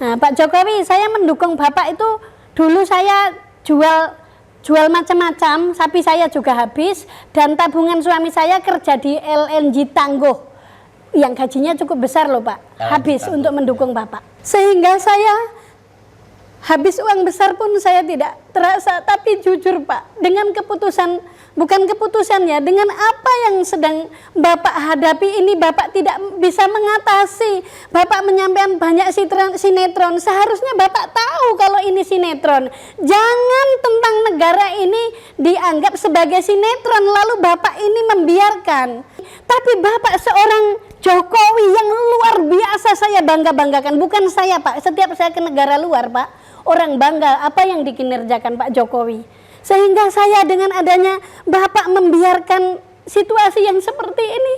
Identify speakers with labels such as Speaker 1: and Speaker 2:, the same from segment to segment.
Speaker 1: Nah, Pak Jokowi, saya mendukung Bapak itu dulu saya jual macam-macam, sapi saya juga habis, dan tabungan suami saya kerja di LNG Tangguh yang gajinya cukup besar loh Pak, habis untuk mendukung Bapak. Sehingga saya habis uang besar pun saya tidak terasa, tapi jujur Pak, dengan keputusan, bukan keputusan ya, dengan apa yang sedang Bapak hadapi ini, Bapak tidak bisa mengatasi. Bapak menyampaikan banyak sinetron, seharusnya Bapak tahu kalau ini sinetron. Jangan tentang negara ini dianggap sebagai sinetron, lalu Bapak ini membiarkan. Tapi Bapak seorang Jokowi yang luar biasa, saya bangga-banggakan. Bukan saya Pak, setiap saya ke negara luar Pak, orang bangga apa yang dikinerjakan Pak Jokowi. Sehingga saya dengan adanya Bapak membiarkan situasi yang seperti ini,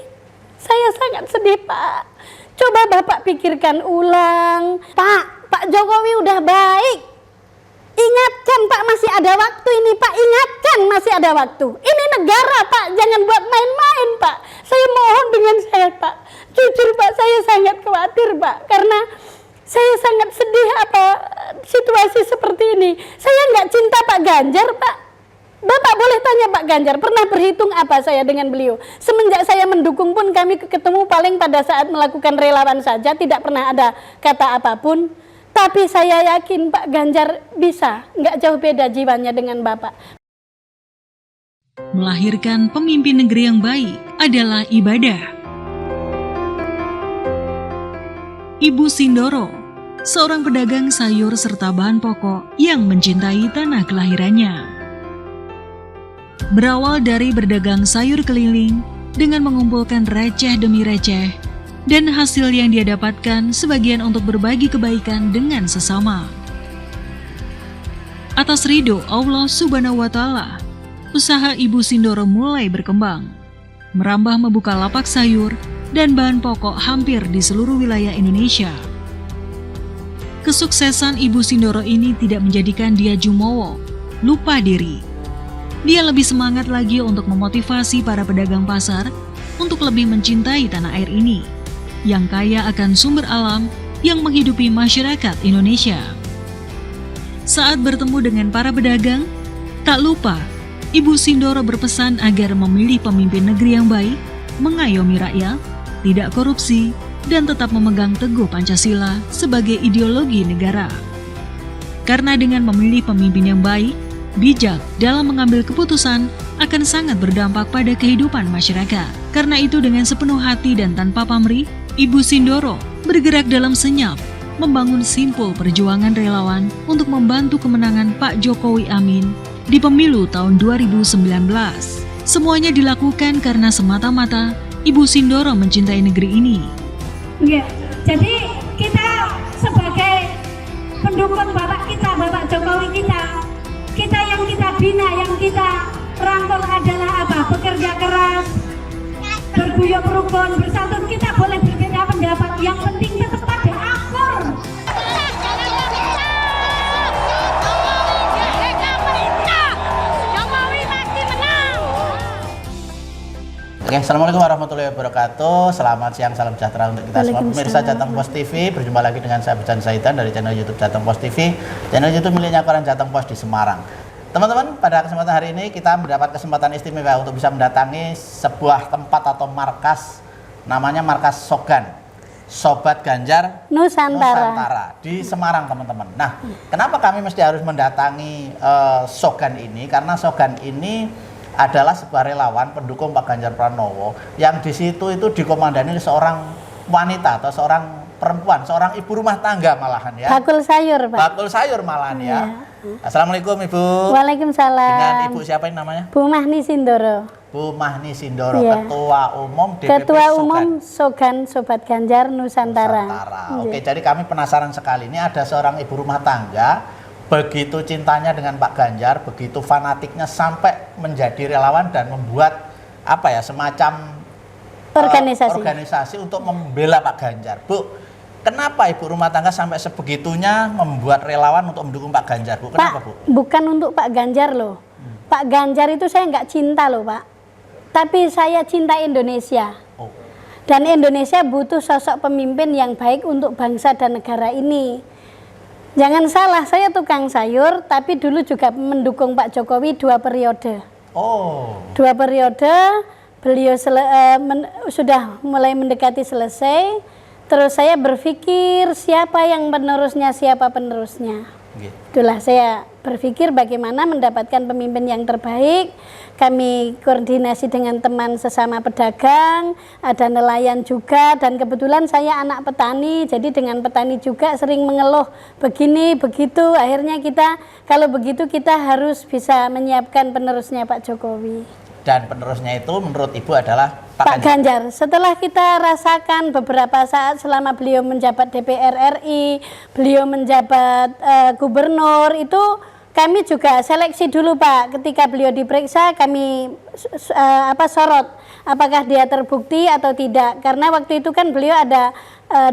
Speaker 1: saya sangat sedih Pak. Coba Bapak pikirkan ulang. Pak Jokowi udah baik. Ingatkan Pak, masih ada waktu ini Pak, ingatkan masih ada waktu. Ini negara Pak, jangan buat main-main Pak. Saya mohon dengan saya Pak. Jujur Pak, saya sangat khawatir Pak, karena saya sangat sedih apa situasi seperti ini. Saya nggak cinta Pak Ganjar Pak. Bapak boleh tanya Pak Ganjar, pernah berhitung apa saya dengan beliau? Semenjak saya mendukung pun kami ketemu paling pada saat melakukan relawan saja, tidak pernah ada kata apapun. Tapi saya yakin Pak Ganjar bisa, nggak jauh beda jiwanya dengan Bapak.
Speaker 2: Melahirkan pemimpin negeri yang baik adalah ibadah. Ibu Sindoro, seorang pedagang sayur serta bahan pokok yang mencintai tanah kelahirannya. Berawal dari berdagang sayur keliling dengan mengumpulkan receh demi receh, dan hasil yang dia dapatkan sebagian untuk berbagi kebaikan dengan sesama. Atas ridho Allah Subhanahu wa Ta'ala, usaha Ibu Sindoro mulai berkembang, merambah membuka lapak sayur dan bahan pokok hampir di seluruh wilayah Indonesia. Kesuksesan Ibu Sindoro ini tidak menjadikan dia jumowo, lupa diri. Dia lebih semangat lagi untuk memotivasi para pedagang pasar untuk lebih mencintai tanah air ini, yang kaya akan sumber alam yang menghidupi masyarakat Indonesia. Saat bertemu dengan para pedagang, tak lupa Ibu Sindoro berpesan agar memilih pemimpin negeri yang baik, mengayomi rakyat, tidak korupsi, dan tetap memegang teguh Pancasila sebagai ideologi negara. Karena dengan memilih pemimpin yang baik, bijak dalam mengambil keputusan akan sangat berdampak pada kehidupan masyarakat. Karena itu dengan sepenuh hati dan tanpa pamrih, Ibu Sindoro bergerak dalam senyap, membangun simpul perjuangan relawan untuk membantu kemenangan Pak Jokowi Amin di pemilu tahun 2019. Semuanya dilakukan karena semata-mata Ibu Sindoro mencintai negeri ini.
Speaker 3: Ya, jadi kita sebagai pendukung Bapak kita, Bapak Jokowi kita yang kita bina, yang kita rangkul adalah apa? Bekerja keras, berguyup rukun, bersatu. Kita boleh berbeda pendapat, yang penting tetap pada akur.
Speaker 4: Oke, Assalamualaikum warahmatullahi wabarakatuh. Selamat siang, salam sejahtera untuk kita semua pemirsa Jateng Post TV. Berjumpa lagi dengan saya Bejan Saidan dari channel YouTube Jateng Post TV, channel YouTube miliknya koran Jateng Post di Semarang. Teman-teman, pada kesempatan hari ini kita mendapat kesempatan istimewa untuk bisa mendatangi sebuah tempat atau markas, namanya markas Sogan, Sobat Ganjar Nusantara di Semarang, teman-teman. Nah, kenapa kami mesti harus mendatangi Sogan ini? Karena Sogan ini adalah sebuah relawan pendukung Pak Ganjar Pranowo yang di situ itu dikomandani seorang wanita atau seorang perempuan, seorang ibu rumah tangga malahan ya.
Speaker 1: Bakul sayur Pak.
Speaker 4: Bakul sayur malahan ya. Assalamualaikum Ibu.
Speaker 1: Waalaikumsalam.
Speaker 4: Dengan Ibu siapa ini namanya?
Speaker 1: Bu Mahni Sindoro.
Speaker 4: Bu Mahni Sindoro,
Speaker 1: Iya.
Speaker 4: Ketua Umum DPP
Speaker 1: Ketua
Speaker 4: Sogan.
Speaker 1: Umum Sogan Sobat Ganjar Nusantara.
Speaker 4: Oke, jadi kami penasaran sekali, ini ada seorang ibu rumah tangga begitu cintanya dengan Pak Ganjar, begitu fanatiknya sampai menjadi relawan dan membuat apa ya, semacam organisasi untuk membela Pak Ganjar. Bu, kenapa ibu rumah tangga sampai sebegitunya membuat relawan untuk mendukung Pak Ganjar, Bu? Kenapa,
Speaker 1: Pak,
Speaker 4: Bu?
Speaker 1: bukan untuk Pak Ganjar loh. Pak Ganjar itu saya nggak cinta loh Pak, tapi saya cinta Indonesia.
Speaker 4: Oh.
Speaker 1: Dan Indonesia butuh sosok pemimpin yang baik untuk bangsa dan negara ini. Jangan salah, saya tukang sayur, tapi dulu juga mendukung Pak Jokowi 2 periode.
Speaker 4: Oh.
Speaker 1: 2 periode, beliau sudah mulai mendekati selesai. Terus saya berpikir siapa yang penerusnya, siapa penerusnya.
Speaker 4: Gitu.
Speaker 1: Itulah saya berpikir bagaimana mendapatkan pemimpin yang terbaik. Kami koordinasi dengan teman sesama pedagang, ada nelayan juga, dan kebetulan saya anak petani, jadi dengan petani juga sering mengeluh begini begitu. Akhirnya kita kalau begitu kita harus bisa menyiapkan penerusnya Pak Jokowi.
Speaker 4: Dan penerusnya itu menurut Ibu adalah
Speaker 1: Pak Ganjar. Setelah kita rasakan beberapa saat selama beliau menjabat DPR RI, beliau menjabat gubernur, itu kami juga seleksi dulu Pak. Ketika beliau diperiksa kami sorot apakah dia terbukti atau tidak. Karena waktu itu kan beliau ada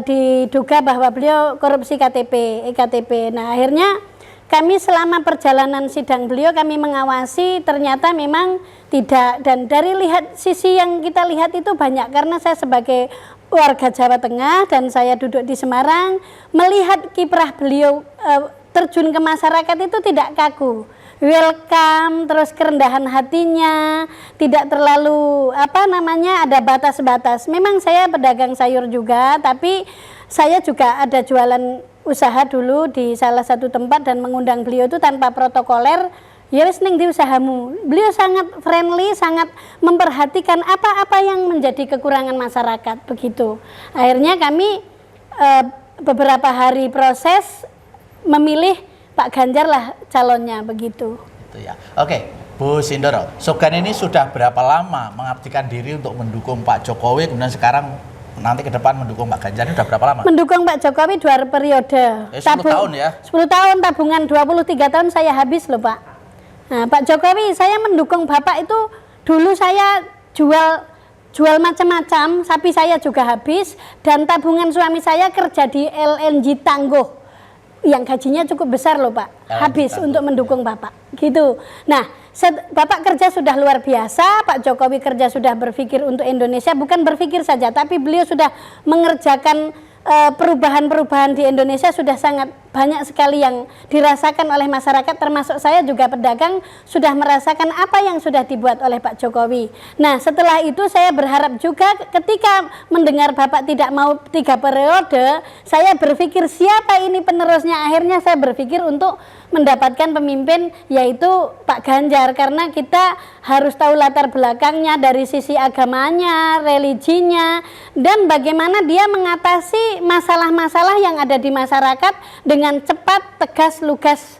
Speaker 1: diduga bahwa beliau korupsi EKTP. Nah, akhirnya kami selama perjalanan sidang beliau kami mengawasi, ternyata memang tidak, dan dari sisi yang kita lihat itu banyak, karena saya sebagai warga Jawa Tengah dan saya duduk di Semarang, melihat kiprah beliau terjun ke masyarakat itu tidak kaku, welcome, terus kerendahan hatinya, tidak terlalu ada batas-batas. Memang saya pedagang sayur juga, tapi saya juga ada jualan usaha dulu di salah satu tempat dan mengundang beliau itu tanpa protokoler. Ya wis ning di usahamu. Beliau sangat friendly, sangat memperhatikan apa-apa yang menjadi kekurangan masyarakat begitu. Akhirnya kami beberapa hari proses memilih Pak Ganjar lah calonnya begitu. Itu
Speaker 4: ya. Oke, Bu Sindoro, Sogan ini sudah berapa lama mengabdikan diri untuk mendukung Pak Jokowi, kemudian sekarang nanti ke depan mendukung Pak Ganjar, ini sudah berapa lama?
Speaker 1: Mendukung Pak Jokowi 2 periode.
Speaker 4: 10 tahun ya?
Speaker 1: 10 tahun, tabungan 23 tahun saya habis loh Pak. Nah, Pak Jokowi, saya mendukung Bapak itu dulu saya jual macam-macam, sapi saya juga habis, dan tabungan suami saya kerja di LNG Tangguh yang gajinya cukup besar loh Pak, habis untuk mendukung Bapak gitu. Nah, Bapak kerja sudah luar biasa, Pak Jokowi kerja sudah berpikir untuk Indonesia, bukan berpikir saja, tapi beliau sudah mengerjakan perubahan-perubahan di Indonesia, sudah sangat banyak sekali yang dirasakan oleh masyarakat, termasuk saya juga pedagang sudah merasakan apa yang sudah dibuat oleh Pak Jokowi. Nah, setelah itu saya berharap juga ketika mendengar Bapak tidak mau 3 periode, saya berpikir siapa ini penerusnya. Akhirnya saya berpikir untuk mendapatkan pemimpin yaitu Pak Ganjar, karena kita harus tahu latar belakangnya dari sisi agamanya, religinya, dan bagaimana dia mengatasi masalah-masalah yang ada di masyarakat dengan cepat, tegas, lugas.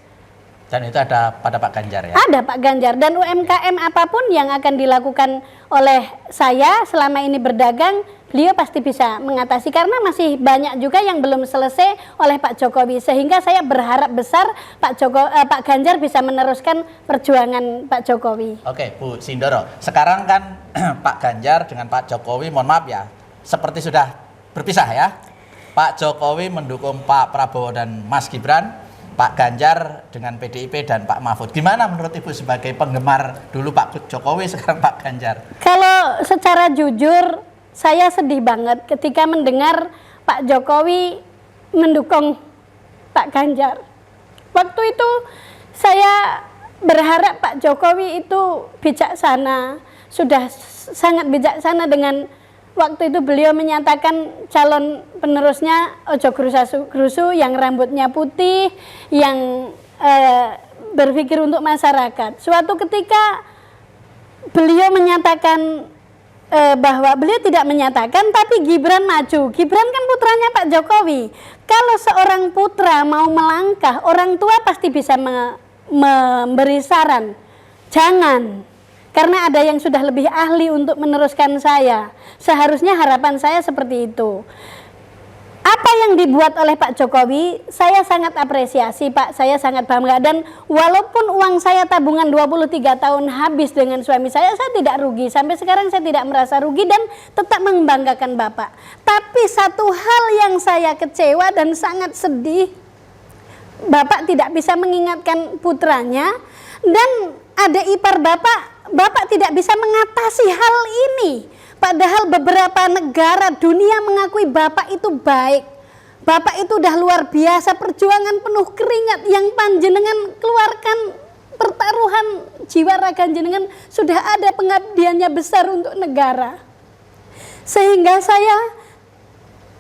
Speaker 4: Dan itu ada pada Pak Ganjar ya?
Speaker 1: Ada Pak Ganjar, dan UMKM apapun yang akan dilakukan oleh saya selama ini berdagang, beliau pasti bisa mengatasi, karena masih banyak juga yang belum selesai oleh Pak Jokowi, sehingga saya berharap besar Pak Ganjar bisa meneruskan perjuangan Pak Jokowi.
Speaker 4: Oke, Bu Sindoro, sekarang kan Pak Ganjar dengan Pak Jokowi, mohon maaf ya, seperti sudah berpisah ya. Pak Jokowi mendukung Pak Prabowo dan Mas Gibran, Pak Ganjar dengan PDIP dan Pak Mahfud. Gimana menurut Ibu sebagai penggemar dulu Pak Jokowi, sekarang Pak Ganjar? Kalau
Speaker 1: secara jujur, saya sedih banget ketika mendengar Pak Jokowi mendukung Pak Ganjar. Waktu itu saya berharap Pak Jokowi itu bijaksana, sudah sangat bijaksana dengan waktu itu beliau menyatakan calon penerusnya ojo gerusu yang rambutnya putih, yang berpikir untuk masyarakat. Suatu ketika beliau menyatakan bahwa beliau tidak menyatakan, tapi Gibran maju. Gibran kan putranya Pak Jokowi. Kalau seorang putra mau melangkah, orang tua pasti bisa memberi saran. Jangan, karena ada yang sudah lebih ahli untuk meneruskan saya. Seharusnya harapan saya seperti itu. Apa yang dibuat oleh Pak Jokowi, saya sangat apresiasi Pak, saya sangat bangga. Dan walaupun uang saya tabungan 23 tahun habis dengan suami saya tidak rugi. Sampai sekarang saya tidak merasa rugi dan tetap membanggakan Bapak. Tapi satu hal yang saya kecewa dan sangat sedih, Bapak tidak bisa mengingatkan putranya, dan ada ipar Bapak tidak bisa mengatasi hal ini. Padahal beberapa negara dunia mengakui Bapak itu baik. Bapak itu udah luar biasa, perjuangan penuh keringat yang panjenengan keluarkan, pertaruhan jiwa raga jenengan, sudah ada pengabdiannya besar untuk negara. Sehingga saya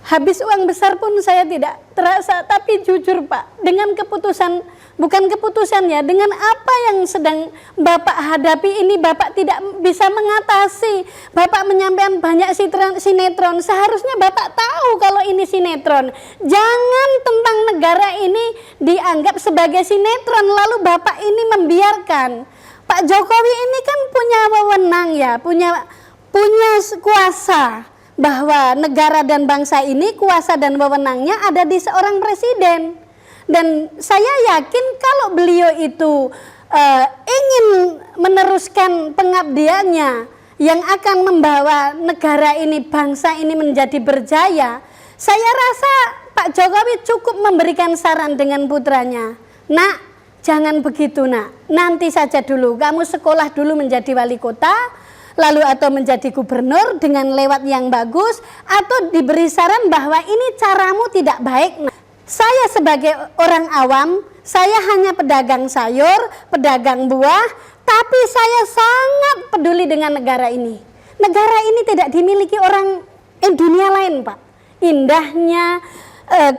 Speaker 1: habis uang besar pun saya tidak terasa, tapi jujur Pak, dengan keputusan, bukan keputusan ya, dengan apa yang sedang Bapak hadapi ini, Bapak tidak bisa mengatasi. Bapak menyampaikan banyak sinetron, seharusnya Bapak tahu kalau ini sinetron. Jangan tentang negara ini dianggap sebagai sinetron, lalu Bapak ini membiarkan. Pak Jokowi ini kan punya wewenang ya, punya kuasa, bahwa negara dan bangsa ini kuasa dan wewenangnya ada di seorang presiden. Dan saya yakin kalau beliau itu ingin meneruskan pengabdiannya yang akan membawa negara ini, bangsa ini menjadi berjaya, saya rasa Pak Jokowi cukup memberikan saran dengan putranya. Nak, jangan begitu nak, nanti saja dulu, kamu sekolah dulu menjadi wali kota, lalu atau menjadi gubernur dengan lewat yang bagus, atau diberi saran bahwa ini caramu tidak baik. Nah, saya sebagai orang awam, saya hanya pedagang sayur, pedagang buah, tapi saya sangat peduli dengan negara ini. Negara ini tidak dimiliki orang dunia lain Pak. Indahnya,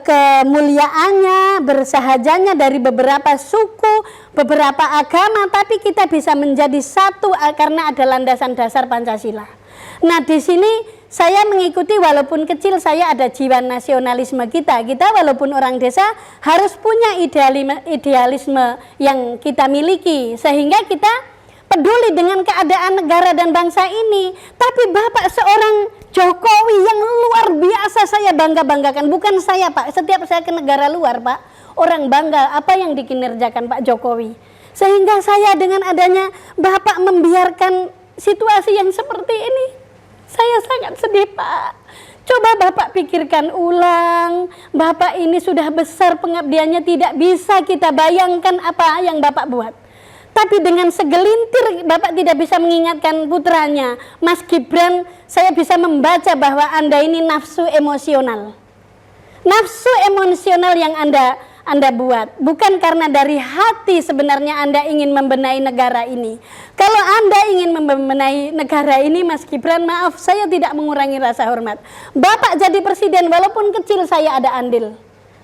Speaker 1: kemuliaannya, bersahajanya dari beberapa suku, beberapa agama, tapi kita bisa menjadi satu karena ada landasan dasar Pancasila. Nah, di sini saya mengikuti, walaupun kecil saya ada jiwa nasionalisme kita walaupun orang desa harus punya idealisme yang kita miliki, sehingga kita peduli dengan keadaan negara dan bangsa ini. Tapi Bapak seorang Jokowi yang luar biasa, saya bangga-banggakan. Bukan saya Pak, setiap saya ke negara luar Pak, orang bangga apa yang dikinerjakan Pak Jokowi. Sehingga saya dengan adanya Bapak membiarkan situasi yang seperti ini, saya sangat sedih Pak. Coba Bapak pikirkan ulang, Bapak ini sudah besar pengabdiannya, tidak bisa kita bayangkan apa yang Bapak buat. Tapi dengan segelintir Bapak tidak bisa mengingatkan putranya. Mas Gibran, saya bisa membaca bahwa Anda ini nafsu emosional. Nafsu emosional yang Anda buat, bukan karena dari hati sebenarnya Anda ingin membenahi negara ini. Kalau Anda ingin membenahi negara ini, Mas Gibran, maaf, saya tidak mengurangi rasa hormat. Bapak jadi presiden, walaupun kecil saya ada andil.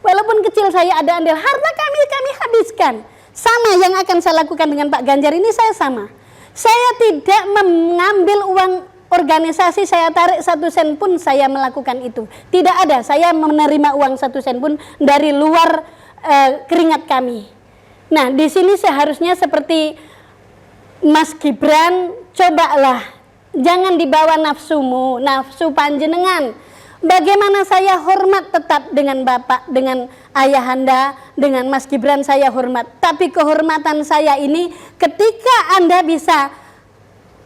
Speaker 1: Walaupun kecil saya ada andil, harta kami habiskan. Sama yang akan saya lakukan dengan Pak Ganjar ini, saya sama. Saya tidak mengambil uang organisasi, saya tarik 1 sen pun saya melakukan itu. Tidak ada, saya menerima uang 1 sen pun dari luar keringat kami. Nah, di sini seharusnya seperti Mas Gibran, cobalah, jangan dibawa nafsumu, nafsu panjenengan. Bagaimana saya hormat tetap dengan Bapak, dengan ayahanda, dengan Mas Gibran saya hormat. Tapi kehormatan saya ini ketika Anda bisa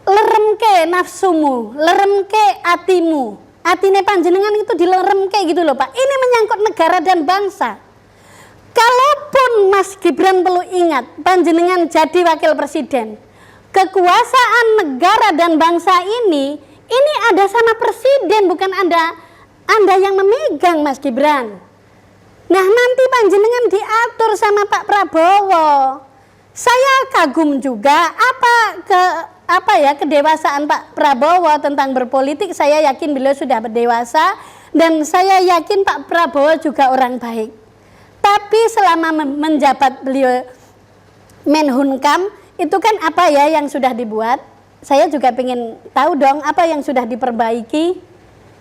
Speaker 1: leremke nafsumu, leremke atimu. Atine panjenengan itu dileremke gitu loh Pak. Ini menyangkut negara dan bangsa. Kalaupun Mas Gibran perlu ingat, panjenengan jadi wakil presiden, kekuasaan negara dan bangsa ini ada sama presiden, bukan Anda yang memegang Mas Gibran. Nah, nanti panjenengan diatur sama Pak Prabowo. Saya kagum juga kedewasaan Pak Prabowo tentang berpolitik. Saya yakin beliau sudah berdewasa dan saya yakin Pak Prabowo juga orang baik. Tapi selama menjabat beliau Menhunkam, itu kan apa ya yang sudah dibuat? Saya juga ingin tahu dong apa yang sudah diperbaiki.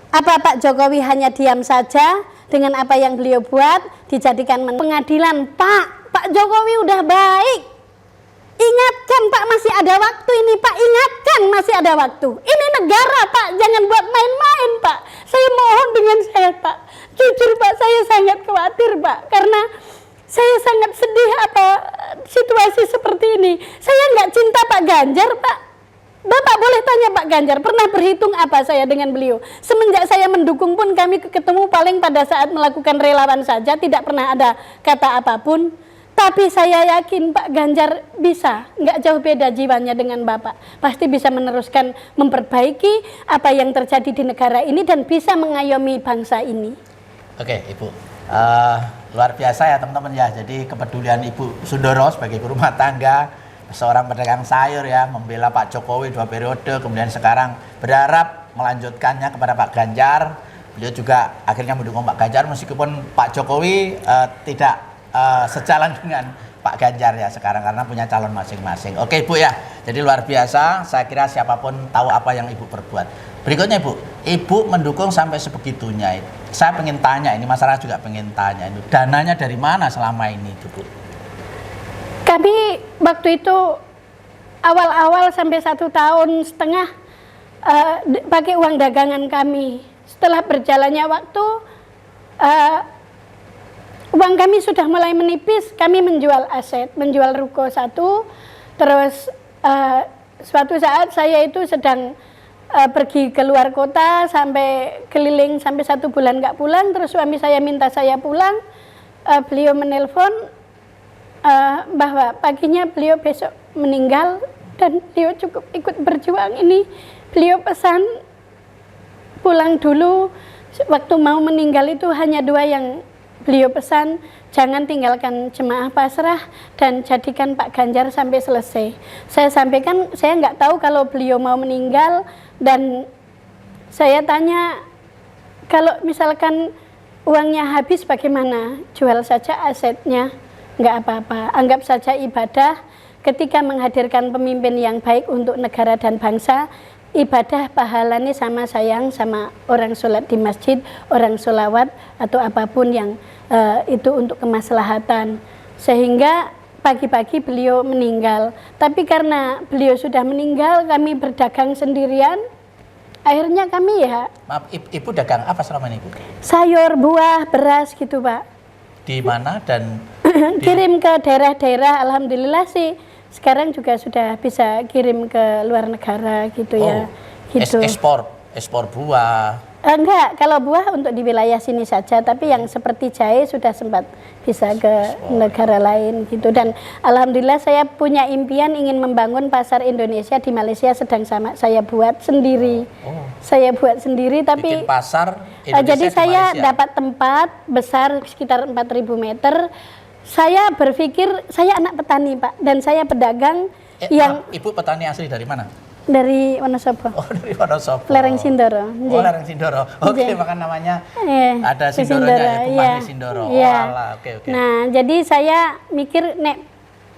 Speaker 1: Apa Pak Jokowi hanya diam saja dengan apa yang beliau buat, dijadikan pengadilan? Pak Jokowi udah baik. Ingatkan Pak, masih ada waktu ini Pak, ingatkan masih ada waktu. Ini negara Pak, jangan buat main-main Pak. Saya mohon dengan saya Pak. Jujur Pak, saya sangat khawatir Pak, karena saya sangat sedih situasi seperti ini. Saya nggak cinta Pak Ganjar Pak. Bapak boleh tanya Pak Ganjar, pernah berhitung apa saya dengan beliau? Semenjak saya mendukung pun kami ketemu paling pada saat melakukan relawan saja, tidak pernah ada kata apapun. Tapi saya yakin Pak Ganjar bisa, nggak jauh beda jiwanya dengan Bapak. Pasti bisa meneruskan, memperbaiki apa yang terjadi di negara ini dan bisa mengayomi bangsa ini.
Speaker 4: Oke, Ibu. Luar biasa ya teman-teman ya. Jadi kepedulian Ibu Sundoro sebagai ibu rumah tangga, seorang pedagang sayur ya, membela Pak Jokowi 2 periode, kemudian sekarang berharap melanjutkannya kepada Pak Ganjar. Beliau juga akhirnya mendukung Pak Ganjar meskipun Pak Jokowi tidak sejalan dengan Pak Ganjar ya sekarang karena punya calon masing-masing. Oke Ibu ya, jadi luar biasa. Saya kira siapapun tahu apa yang Ibu perbuat. Berikutnya Ibu mendukung sampai sebegitunya. Saya pengen tanya, ini masyarakat juga pengen tanya, ini dananya dari mana selama ini Bu?
Speaker 1: Kami waktu itu awal-awal sampai 1,5 tahun pakai uang dagangan kami. Setelah berjalannya waktu, uang kami sudah mulai menipis. Kami menjual aset, menjual ruko 1. Terus suatu saat saya itu sedang pergi ke luar kota sampai keliling sampai 1 bulan nggak pulang. Terus suami saya minta saya pulang. Beliau menelpon bahwa paginya beliau besok meninggal dan beliau cukup ikut berjuang ini. Beliau pesan pulang dulu. Waktu mau meninggal itu hanya 2 yang beliau pesan, jangan tinggalkan jemaah pasrah dan jadikan Pak Ganjar sampai selesai. Saya sampaikan, saya nggak tahu kalau beliau mau meninggal dan saya tanya, kalau misalkan uangnya habis bagaimana? Jual saja asetnya, nggak apa-apa. Anggap saja ibadah ketika menghadirkan pemimpin yang baik untuk negara dan bangsa. Ibadah pahalanya sama sayang sama orang sholat di masjid, orang sholawat atau apapun yang itu untuk kemaslahatan. Sehingga pagi-pagi beliau meninggal. Tapi karena beliau sudah meninggal, kami berdagang sendirian. Akhirnya kami ya.
Speaker 4: Maaf, Ibu dagang apa selama ini Bu?
Speaker 1: Sayur, buah, beras gitu Pak.
Speaker 4: Di mana dan
Speaker 1: kirim ke daerah-daerah. Alhamdulillah sih sekarang juga sudah bisa kirim ke luar negara gitu ya. Gitu.
Speaker 4: Ekspor buah.
Speaker 1: Enggak, kalau buah untuk di wilayah sini saja, tapi yang seperti jahe sudah sempat bisa ke negara lain gitu. Dan alhamdulillah saya punya impian ingin membangun pasar Indonesia di Malaysia, sedang saya buat sendiri. Saya buat sendiri tapi
Speaker 4: bikin pasar Indonesia
Speaker 1: jadi
Speaker 4: di
Speaker 1: saya
Speaker 4: Malaysia.
Speaker 1: dapat tempat besar sekitar 4.000 meter. Saya berpikir saya anak petani Pak dan saya pedagang yang
Speaker 4: Ibu petani asli dari mana?
Speaker 1: dari Wonosobo.
Speaker 4: Oh, dari Wonosobo.
Speaker 1: Lereng Sindoro.
Speaker 4: Oh, Lereng Sindoro. Oke, maka namanya ada
Speaker 1: Ke
Speaker 4: Sindoronya ya, Bu
Speaker 1: iya.
Speaker 4: Mahdi Sindoro.
Speaker 1: Iya.
Speaker 4: Oh, alah, oke.
Speaker 1: Nah, jadi saya mikir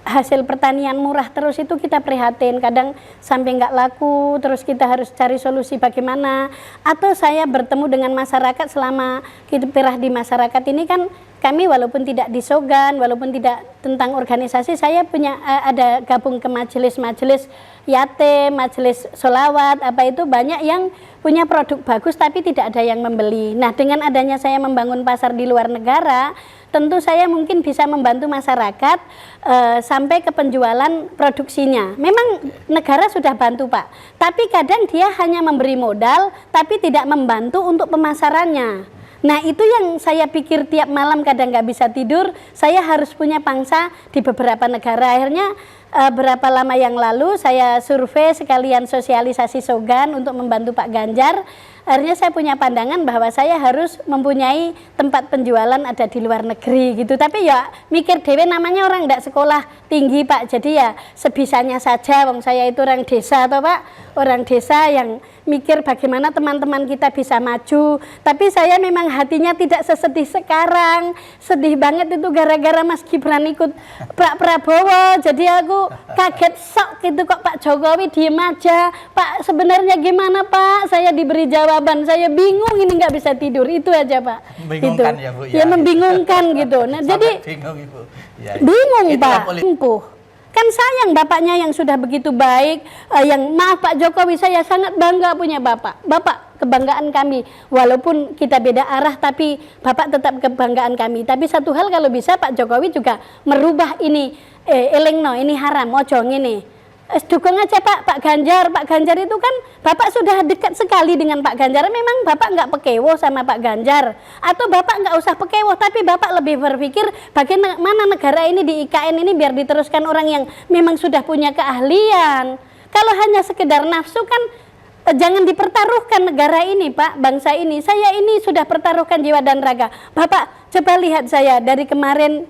Speaker 1: hasil pertanian murah terus itu kita prihatin, kadang sampai nggak laku, terus kita harus cari solusi bagaimana. Atau saya bertemu dengan masyarakat selama kiprah di masyarakat ini kan kami walaupun tidak di Sogan, walaupun tidak tentang organisasi, saya punya ada gabung ke majelis-majelis yatim, majelis sholawat, apa itu banyak yang punya produk bagus tapi tidak ada yang membeli. Nah, dengan adanya saya membangun pasar di luar negara, tentu saya mungkin bisa membantu masyarakat sampai ke penjualan produksinya. Memang negara sudah bantu Pak, tapi kadang dia hanya memberi modal tapi tidak membantu untuk pemasarannya. Nah, itu yang saya pikir tiap malam kadang nggak bisa tidur, saya harus punya pangsa di beberapa negara. Akhirnya berapa lama yang lalu saya survei sekalian sosialisasi Sogan untuk membantu Pak Ganjar. Akhirnya saya punya pandangan bahwa saya harus mempunyai tempat penjualan ada di luar negeri gitu. Tapi ya mikir dewe namanya orang tidak sekolah tinggi Pak, jadi ya sebisanya saja. Wong saya itu orang desa toh Pak, orang desa yang mikir bagaimana teman-teman kita bisa maju. Tapi saya memang hatinya tidak sesedih sekarang. Sedih banget itu gara-gara Mas Gibran ikut Pak Prabowo. Jadi aku kaget sok gitu kok Pak Jokowi diem aja. Pak sebenarnya gimana Pak? Saya diberi jawaban, saya bingung ini nggak bisa tidur. Itu aja Pak.
Speaker 4: Membingungkan
Speaker 1: gitu.
Speaker 4: ya Bu.
Speaker 1: Ya membingungkan gitu. Nah jadi
Speaker 4: bingung Ibu. Ya,
Speaker 1: bingung
Speaker 4: itulah
Speaker 1: Pak. Lumpuh. Kan sayang bapaknya yang sudah begitu baik, yang maaf Pak Jokowi, saya sangat bangga punya bapak. Bapak kebanggaan kami, walaupun kita beda arah tapi bapak tetap kebanggaan kami. Tapi satu hal kalau bisa Pak Jokowi juga merubah ini, elengno ini haram, ojo ngene. Dukung aja Pak Ganjar. Pak Ganjar itu kan bapak sudah dekat sekali dengan Pak Ganjar. Memang bapak nggak pekewo sama Pak Ganjar, atau bapak nggak usah pekewo, tapi bapak lebih berpikir bagaimana negara ini di IKN ini biar diteruskan orang yang memang sudah punya keahlian. Kalau hanya sekedar nafsu kan jangan dipertaruhkan negara ini Pak, bangsa ini. Saya ini sudah pertaruhkan jiwa dan raga. Bapak Coba lihat saya dari kemarin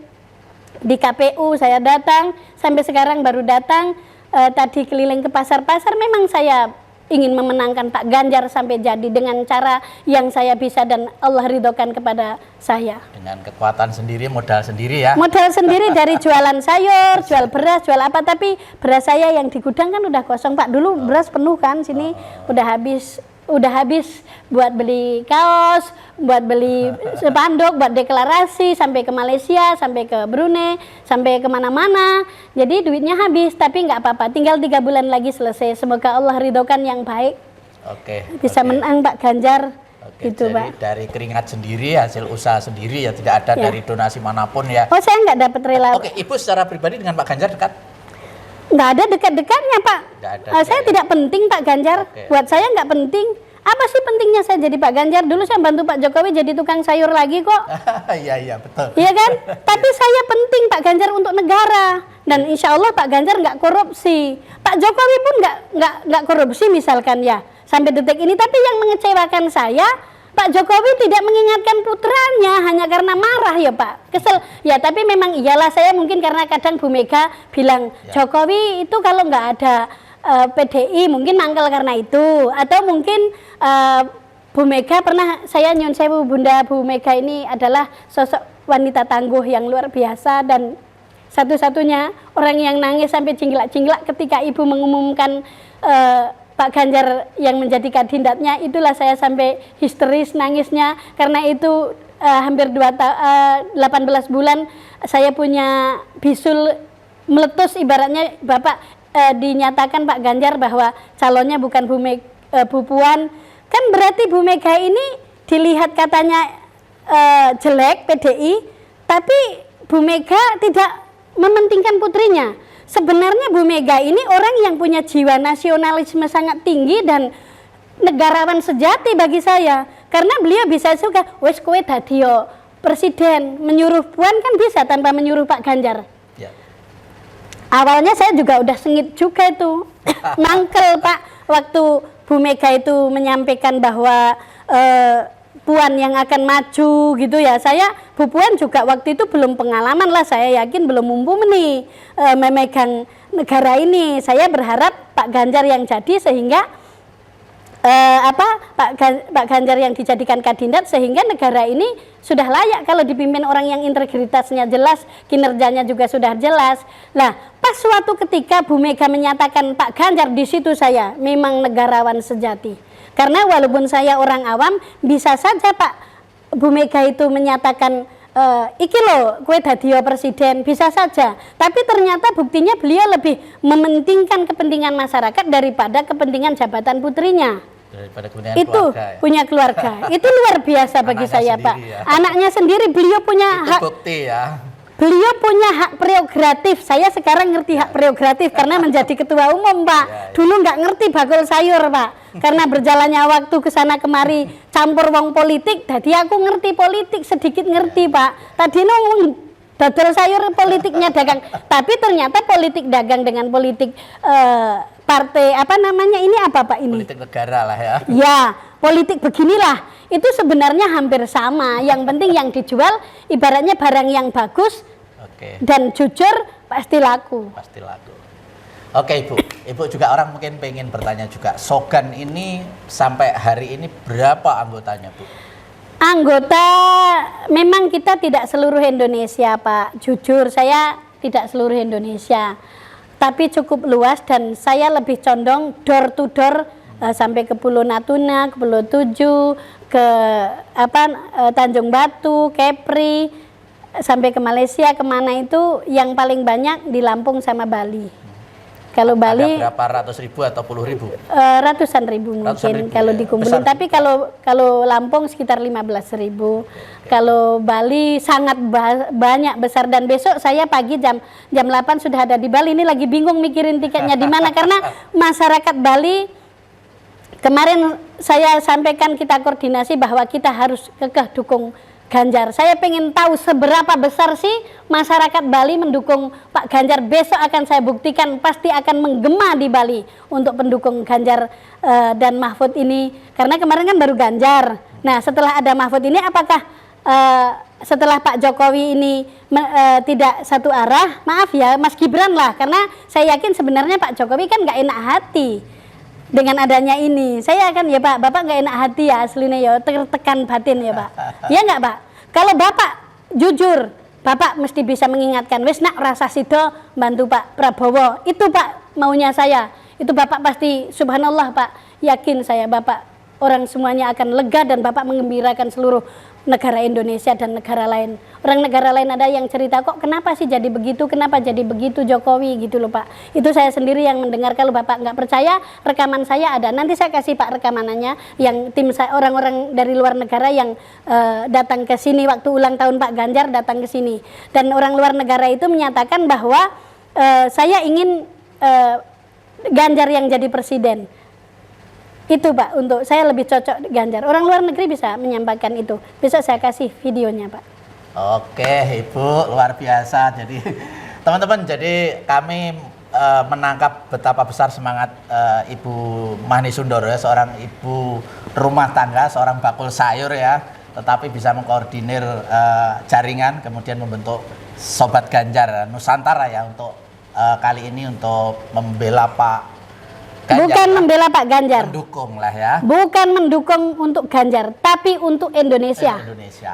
Speaker 1: di KPU saya datang, sampai sekarang baru datang. Tadi keliling ke pasar-pasar, memang saya ingin memenangkan Pak Ganjar sampai jadi dengan cara yang saya bisa dan Allah ridhokan kepada saya.
Speaker 4: Dengan kekuatan sendiri, modal sendiri ya.
Speaker 1: Modal sendiri dari jualan sayur, jual beras, jual apa, tapi beras saya yang di gudang kan udah kosong Pak. Dulu beras penuh kan, sini udah habis buat beli kaos, buat beli spanduk, buat deklarasi, sampai ke Malaysia, sampai ke Brunei, sampai kemana-mana. Jadi duitnya habis, tapi nggak apa-apa, tinggal 3 bulan lagi selesai. Semoga Allah ridhokan yang baik.
Speaker 4: Oke.
Speaker 1: Bisa menang Pak Ganjar.
Speaker 4: Oke,
Speaker 1: Gitu,
Speaker 4: jadi
Speaker 1: Pak.
Speaker 4: dari keringat sendiri, hasil usaha sendiri ya, tidak ada
Speaker 1: Ya.
Speaker 4: dari donasi manapun ya.
Speaker 1: Oh, saya nggak dapat rela.
Speaker 4: Oke, Ibu secara pribadi dengan Pak Ganjar dekat?
Speaker 1: Nggak ada dekat-dekatnya Pak.
Speaker 4: Nggak ada
Speaker 1: Saya
Speaker 4: juga, ya?
Speaker 1: tidak penting Pak Ganjar.
Speaker 4: Oke.
Speaker 1: Buat saya nggak penting. Apa sih pentingnya saya jadi Pak Ganjar? Dulu saya bantu Pak Jokowi jadi tukang sayur lagi kok.
Speaker 4: Iya, betul.
Speaker 1: Iya kan? Tapi saya penting Pak Ganjar untuk negara. Dan insya Allah Pak Ganjar nggak korupsi. Pak Jokowi pun nggak korupsi misalkan ya sampai detik ini. Tapi yang mengecewakan saya, Pak Jokowi tidak mengingatkan putranya hanya karena marah ya Pak. Kesel. Ya tapi memang iyalah, saya mungkin karena kadang Bu Mega bilang
Speaker 4: Ya.
Speaker 1: Jokowi itu kalau nggak ada PDI mungkin mangkel karena itu, atau mungkin Bu Mega pernah, saya nyun sewu, Bunda Bu Mega ini adalah sosok wanita tangguh yang luar biasa dan satu-satunya orang yang nangis sampai cinglak-cinglak ketika ibu mengumumkan Pak Ganjar yang menjadi kandidatnya. Itulah saya sampai histeris nangisnya, karena itu hampir 18 bulan saya punya bisul meletus, ibaratnya Bapak dinyatakan Pak Ganjar bahwa calonnya bukan Bu Puan. Kan berarti Bu Mega ini dilihat katanya jelek PDI, tapi Bu Mega tidak mementingkan putrinya. Sebenarnya Bu Mega ini orang yang punya jiwa nasionalisme sangat tinggi dan negarawan sejati bagi saya. Karena beliau bisa suka, wes kowe dadi yo presiden, menyuruh Puan kan bisa tanpa menyuruh Pak Ganjar.
Speaker 4: Ya.
Speaker 1: Awalnya saya juga udah sengit juga itu, mangkel Pak, waktu Bu Mega itu menyampaikan bahwa Puan yang akan maju gitu ya. Saya, Bu Puan juga waktu itu belum pengalaman lah, saya yakin belum mumpuni memegang negara ini. Saya berharap Pak Ganjar yang jadi sehingga Pak Ganjar yang dijadikan kandidat sehingga negara ini sudah layak kalau dipimpin orang yang integritasnya jelas, kinerjanya juga sudah jelas. Nah, pas suatu ketika Bu Mega menyatakan Pak Ganjar, di situ saya memang negarawan sejati. Karena walaupun saya orang awam, bisa saja Pak Bu Mega itu menyatakan iki loh kue dadio presiden, bisa saja. Tapi ternyata buktinya beliau lebih mementingkan kepentingan masyarakat daripada kepentingan jabatan putrinya.
Speaker 4: Daripada kepentingan
Speaker 1: Itu
Speaker 4: keluarga, ya.
Speaker 1: punya keluarga. Itu luar biasa bagi
Speaker 4: Anaknya
Speaker 1: saya
Speaker 4: sendiri,
Speaker 1: Pak.
Speaker 4: ya.
Speaker 1: Anaknya sendiri, beliau punya
Speaker 4: Itu
Speaker 1: hak.
Speaker 4: bukti ya.
Speaker 1: Beliau punya hak prerogatif. Saya sekarang ngerti hak prerogatif karena menjadi ketua umum Pak. Dulu nggak ngerti bakul sayur Pak. Karena berjalannya waktu ke sana kemari campur wong politik, jadi aku ngerti politik, sedikit ngerti Pak. Tadi nunggu dodol sayur politiknya dagang, tapi ternyata politik dagang dengan politik partai apa namanya ini apa Pak ini?
Speaker 4: Politik negara lah ya.
Speaker 1: Ya, politik beginilah. Itu sebenarnya hampir sama. Yang penting yang dijual ibaratnya barang yang bagus
Speaker 4: Oke,
Speaker 1: dan jujur pasti laku.
Speaker 4: pasti laku. Oke Ibu juga orang mungkin pengen bertanya juga, Sogan ini sampai hari ini berapa anggotanya Bu?
Speaker 1: Anggota memang kita tidak seluruh Indonesia Pak. Jujur saya tidak seluruh Indonesia. Tapi cukup luas dan saya lebih condong door to door sampai ke Pulau Natuna, ke Pulau Tujuh, ke Tanjung Batu, Kepri, sampai ke Malaysia, kemana itu yang paling banyak di Lampung sama Bali. Kalau Bali
Speaker 4: Ada berapa ratus ribu atau puluh ribu?
Speaker 1: ratusan ribu mungkin
Speaker 4: Ratusan ribu,
Speaker 1: kalau
Speaker 4: ya.
Speaker 1: dikumpulin.
Speaker 4: Besar
Speaker 1: Tapi kalau Lampung sekitar 15.000. Kalau Bali sangat banyak besar, dan besok saya pagi jam 8 sudah ada di Bali. Ini lagi bingung mikirin tiketnya di mana karena masyarakat Bali kemarin saya sampaikan kita koordinasi bahwa kita harus kekeh dukung Ganjar. Saya pengen tahu seberapa besar sih masyarakat Bali mendukung Pak Ganjar. Besok akan saya buktikan, pasti akan menggema di Bali untuk pendukung Ganjar dan Mahfud ini. Karena kemarin kan baru Ganjar. Nah setelah ada Mahfud ini apakah setelah Pak Jokowi ini tidak satu arah, maaf ya Mas Gibran lah, karena saya yakin sebenarnya Pak Jokowi kan nggak enak hati dengan adanya ini. Saya akan ya Pak, Bapak nggak enak hati ya aslinya ya, tertekan batin ya Pak. Ya nggak Pak? Kalau Bapak jujur, Bapak mesti bisa mengingatkan, wis nak rasa sido bantu Pak Prabowo. Itu Pak maunya saya. Itu Bapak pasti subhanallah Pak, yakin saya Bapak orang semuanya akan lega dan Bapak menggembirakan seluruh negara Indonesia dan negara lain. Orang negara lain ada yang cerita, kok kenapa sih jadi begitu, kenapa jadi begitu Jokowi gitu loh Pak. Itu saya sendiri yang mendengar. Kalau Bapak nggak percaya, rekaman saya ada. Nanti saya kasih Pak rekamanannya, yang tim saya, orang-orang dari luar negara yang datang ke sini waktu ulang tahun Pak Ganjar datang ke sini. Dan orang luar negara itu menyatakan bahwa saya ingin Ganjar yang jadi presiden. Itu Pak, untuk saya lebih cocok Ganjar. Orang luar negeri bisa menyampaikan itu. Bisa saya kasih videonya Pak.
Speaker 4: Oke Ibu, luar biasa. Jadi teman-teman, jadi kami menangkap betapa besar semangat Ibu Mahni Sundoro ya, seorang ibu rumah tangga, seorang bakul sayur ya, tetapi bisa mengkoordinir jaringan, kemudian membentuk Sobat Ganjar Nusantara ya, untuk kali ini untuk membela Pak Ganjar.
Speaker 1: Bukan membela Pak Ganjar.
Speaker 4: Mendukung lah ya.
Speaker 1: Bukan mendukung untuk Ganjar, tapi untuk Indonesia.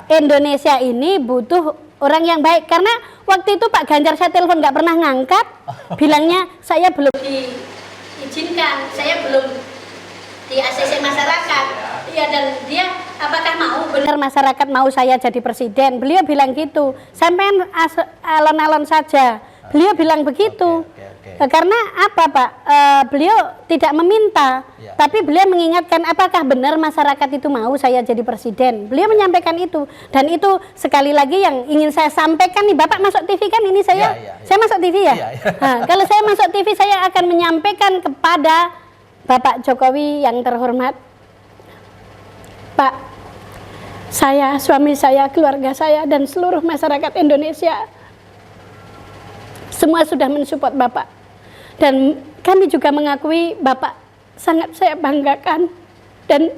Speaker 1: Indonesia ini butuh orang yang baik. Karena waktu itu Pak Ganjar saya telepon nggak pernah ngangkat, bilangnya saya belum diizinkan, saya belum di ACC masyarakat. Iya, dan dia apakah mau benar masyarakat mau saya jadi presiden? Beliau bilang gitu. Sampai alon-alon saja. Beliau bilang begitu. Karena apa Pak? Beliau tidak meminta, tapi beliau mengingatkan apakah benar masyarakat itu mau saya jadi presiden. Beliau menyampaikan itu, dan itu sekali lagi yang ingin saya sampaikan nih. Bapak masuk TV kan ini saya masuk TV ya. Nah, kalau saya masuk TV saya akan menyampaikan kepada Bapak Jokowi yang terhormat, Pak, saya, suami saya, keluarga saya, dan seluruh masyarakat Indonesia semua sudah mensupport Bapak, dan kami juga mengakui Bapak sangat saya banggakan dan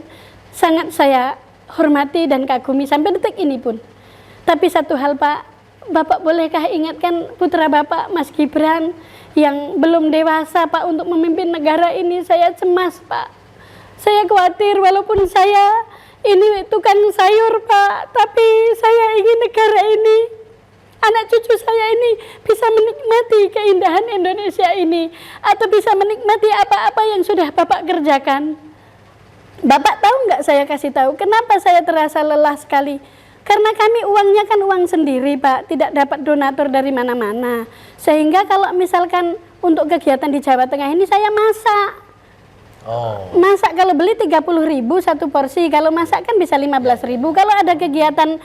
Speaker 1: sangat saya hormati dan kagumi sampai detik ini pun. Tapi satu hal Pak, Bapak bolehkah ingatkan putra Bapak Mas Gibran yang belum dewasa Pak untuk memimpin negara ini? Saya cemas Pak, saya khawatir, walaupun saya ini tukang sayur Pak, tapi saya ingin negara ini, anak cucu saya ini bisa menikmati keindahan Indonesia ini, atau bisa menikmati apa-apa yang sudah Bapak kerjakan. Bapak tahu nggak, saya kasih tahu kenapa saya terasa lelah sekali. Karena kami uangnya kan uang sendiri Pak, tidak dapat donatur dari mana-mana. Sehingga kalau misalkan untuk kegiatan di Jawa Tengah ini saya masak. Masak kalau beli 30.000 satu porsi, kalau masak kan bisa 15.000. Kalau ada kegiatan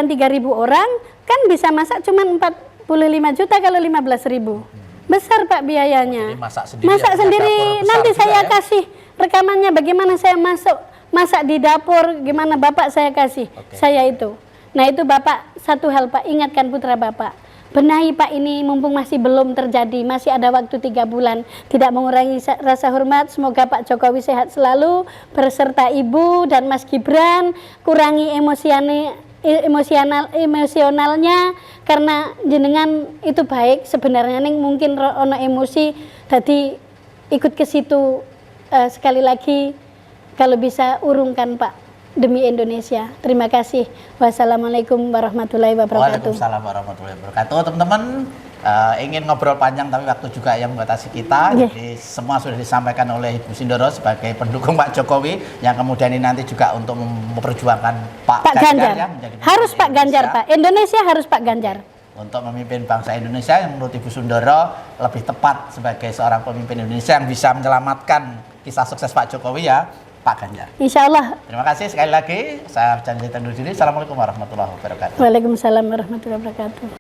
Speaker 1: 3.000 orang kan bisa masak cuma 45 juta kalau 15.000. Besar Pak biayanya.
Speaker 4: Jadi
Speaker 1: masak sendiri. Nanti saya kasih rekamannya bagaimana saya masak di dapur, gimana Bapak saya kasih. Saya itu. Nah itu Bapak, satu hal Pak, ingatkan putra Bapak. Benahi Pak ini mumpung masih belum terjadi, masih ada waktu 3 bulan. Tidak mengurangi rasa hormat, semoga Pak Jokowi sehat selalu beserta Ibu dan Mas Gibran. Kurangi emosionalnya, karena jenengan itu baik sebenarnya ning mungkin ono emosi tadi ikut ke situ. Sekali lagi kalau bisa urungkan Pak demi Indonesia. Terima kasih. Wassalamualaikum warahmatullahi wabarakatuh.
Speaker 4: Waalaikumsalam warahmatullahi wabarakatuh. Teman-teman, ingin ngobrol panjang tapi waktu juga yang membatasi kita. Jadi semua sudah disampaikan oleh Ibu Sindoro sebagai pendukung Pak Jokowi, yang kemudian ini nanti juga untuk memperjuangkan Pak Ganjar. Ya,
Speaker 1: harus Pak Ganjar Pak. Indonesia harus Pak Ganjar.
Speaker 4: Untuk memimpin bangsa Indonesia yang menurut Ibu Sundoro lebih tepat sebagai seorang pemimpin Indonesia yang bisa menyelamatkan kisah sukses Pak Jokowi ya, Pak Ganjar. Insya Allah. Terima kasih sekali lagi. Saya janji undur diri. Assalamualaikum warahmatullahi wabarakatuh.
Speaker 1: Waalaikumsalam warahmatullahi wabarakatuh.